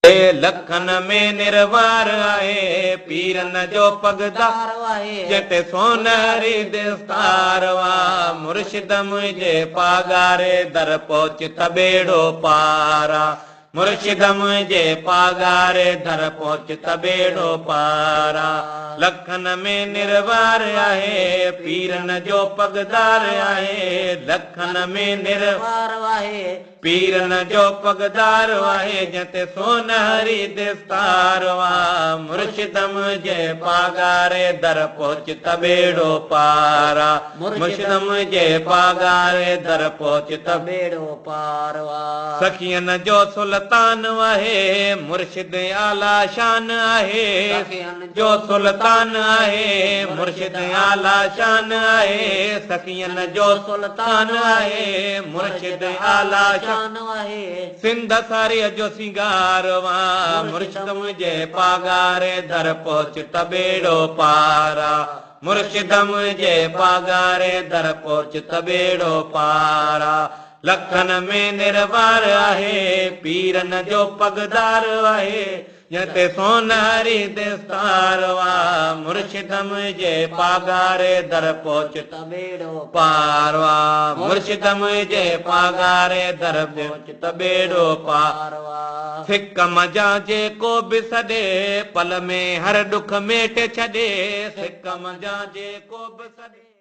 लखन में निरवार आहे पीरन जो पॻदार जटे सोनारी दस्तार वा मुर्शिद मुझे पागारे दर पहुच त ॿेड़ो पारा मुर्शिद मुझे पागारे दर पहुच त ॿेड़ो पारा लखन में निरवार आहे पीरन जो पॻदार आहे लखन में निरवार आहे पीरन जो पॻदार आहे जते सोनारी दस्तार वा मुर्शिद मुझे पागारे दर पहुच त ॿेड़ो पारा मुर्शिद मुझे पागारे दर पहुच त ॿेड़ो पारवा सखियन जो सुल्तान आहे मुर्शिद आला शान आहे सखियन जो सुल्तान आहे मुर्शिद आला शान आहे सखियन जो सुल्तान आहे मुर्शिद आला शान सिंध सारी जो सिंगार वा मुर्शिद मुझे पागारे दर पहुच त ॿेड़ो पारा मुर्शिद मुझे पागारे दर पहुच त ॿेड़ो पारा लखन में निरवार आहे पीरन जो पॻदार आहे जते सोनारी दस्तार वा मुर्शिद मुझे पागारे दर पहुच त ॿेड़ो पारवा मुर्शिद मुझे पागारे दर पहुच त ॿेड़ो पारवा सिक मजा जेको बि सॾे पल में हर दुख मेट छॾे सिक मजा जेको बि सॾे